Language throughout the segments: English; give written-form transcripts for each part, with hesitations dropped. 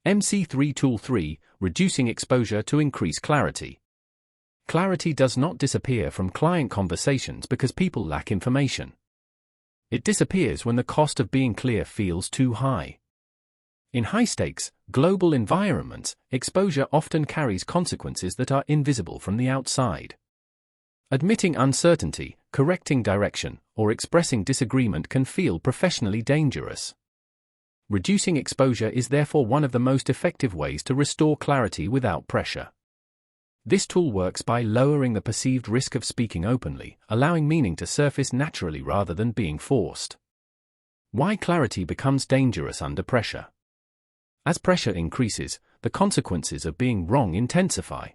MC3 Tool 3, Reducing Exposure to Increase Clarity. Clarity does not disappear from client conversations because people lack information. It disappears when the cost of being clear feels too high. In high-stakes, global environments, exposure often carries consequences that are invisible from the outside. Admitting uncertainty, correcting direction, or expressing disagreement can feel professionally dangerous. Reducing exposure is therefore one of the most effective ways to restore clarity without pressure. This tool works by lowering the perceived risk of speaking openly, allowing meaning to surface naturally rather than being forced. Why clarity becomes dangerous under pressure. As pressure increases, the consequences of being wrong intensify.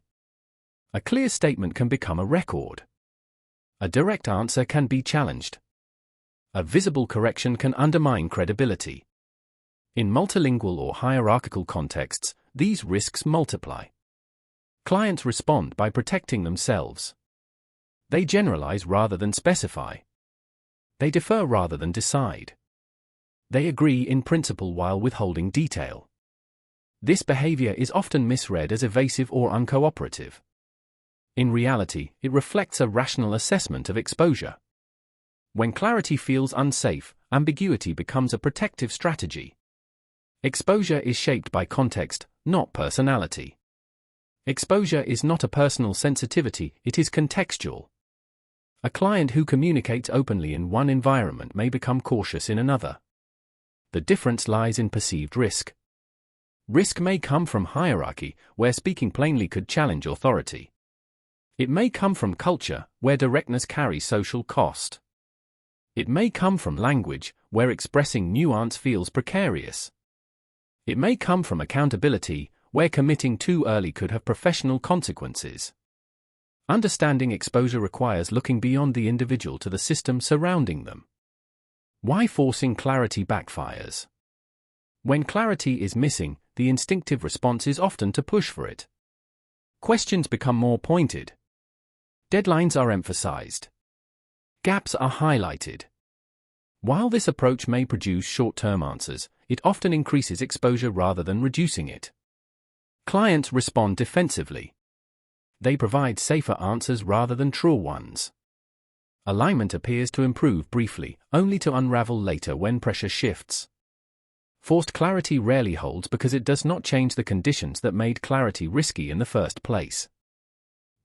A clear statement can become a record. A direct answer can be challenged. A visible correction can undermine credibility. In multilingual or hierarchical contexts, these risks multiply. Clients respond by protecting themselves. They generalize rather than specify. They defer rather than decide. They agree in principle while withholding detail. This behavior is often misread as evasive or uncooperative. In reality, it reflects a rational assessment of exposure. When clarity feels unsafe, ambiguity becomes a protective strategy. Exposure is shaped by context, not personality. Exposure is not a personal sensitivity, it is contextual. A client who communicates openly in one environment may become cautious in another. The difference lies in perceived risk. Risk may come from hierarchy, where speaking plainly could challenge authority. It may come from culture, where directness carries social cost. It may come from language, where expressing nuance feels precarious. It may come from accountability, where committing too early could have professional consequences. Understanding exposure requires looking beyond the individual to the system surrounding them. Why forcing clarity backfires? When clarity is missing, the instinctive response is often to push for it. Questions become more pointed. Deadlines are emphasized. Gaps are highlighted. While this approach may produce short-term answers, it often increases exposure rather than reducing it. Clients respond defensively. They provide safer answers rather than true ones. Alignment appears to improve briefly, only to unravel later when pressure shifts. Forced clarity rarely holds because it does not change the conditions that made clarity risky in the first place.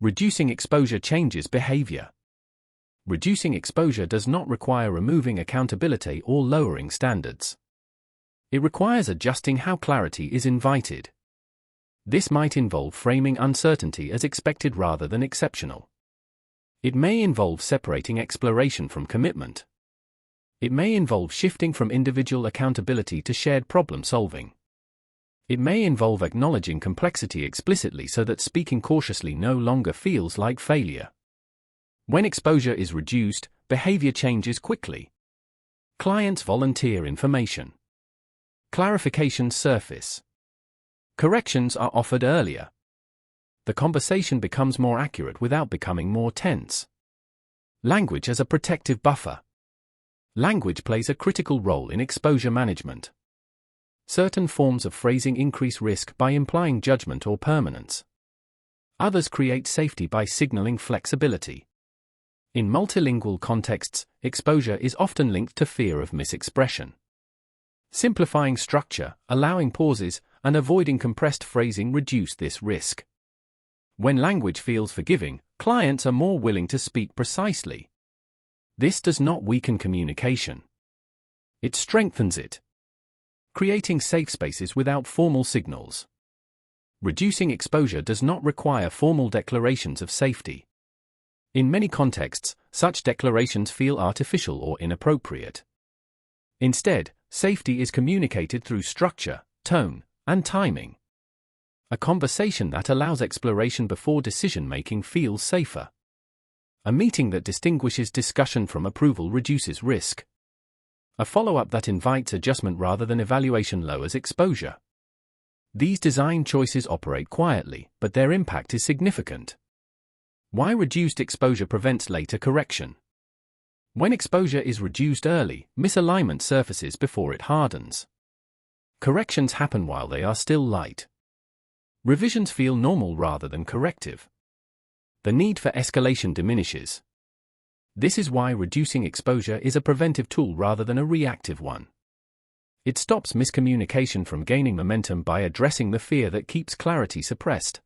Reducing exposure changes behavior. Reducing exposure does not require removing accountability or lowering standards. It requires adjusting how clarity is invited. This might involve framing uncertainty as expected rather than exceptional. It may involve separating exploration from commitment. It may involve shifting from individual accountability to shared problem solving. It may involve acknowledging complexity explicitly so that speaking cautiously no longer feels like failure. When exposure is reduced, behavior changes quickly. Clients volunteer information. Clarifications surface. Corrections are offered earlier. The conversation becomes more accurate without becoming more tense. Language as a protective buffer. Language plays a critical role in exposure management. Certain forms of phrasing increase risk by implying judgment or permanence. Others create safety by signaling flexibility. In multilingual contexts, exposure is often linked to fear of misexpression. Simplifying structure, allowing pauses, and avoiding compressed phrasing reduce this risk. When language feels forgiving, clients are more willing to speak precisely. This does not weaken communication. It strengthens it. Creating safe spaces without formal signals. Reducing exposure does not require formal declarations of safety. In many contexts, such declarations feel artificial or inappropriate. Instead, safety is communicated through structure, tone, and timing. A conversation that allows exploration before decision-making feels safer. A meeting that distinguishes discussion from approval reduces risk. A follow-up that invites adjustment rather than evaluation lowers exposure. These design choices operate quietly, but their impact is significant. Why reduced exposure prevents later correction? When exposure is reduced early, misalignment surfaces before it hardens. Corrections happen while they are still light. Revisions feel normal rather than corrective. The need for escalation diminishes. This is why reducing exposure is a preventive tool rather than a reactive one. It stops miscommunication from gaining momentum by addressing the fear that keeps clarity suppressed.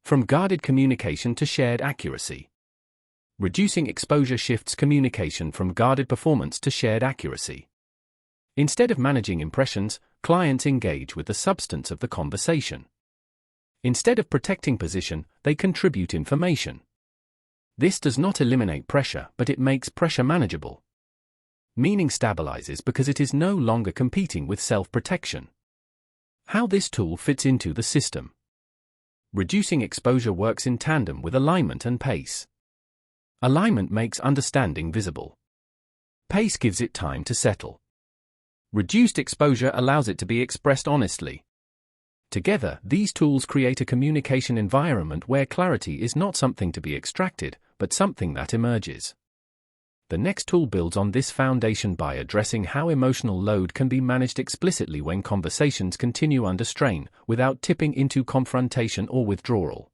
From guarded communication to shared accuracy. Reducing exposure shifts communication from guarded performance to shared accuracy. Instead of managing impressions, clients engage with the substance of the conversation. Instead of protecting position, they contribute information. This does not eliminate pressure, but it makes pressure manageable. Meaning stabilizes because it is no longer competing with self-protection. How this tool fits into the system. Reducing exposure works in tandem with alignment and pace. Alignment makes understanding visible. Pace gives it time to settle. Reduced exposure allows it to be expressed honestly. Together, these tools create a communication environment where clarity is not something to be extracted, but something that emerges. The next tool builds on this foundation by addressing how emotional load can be managed explicitly when conversations continue under strain, without tipping into confrontation or withdrawal.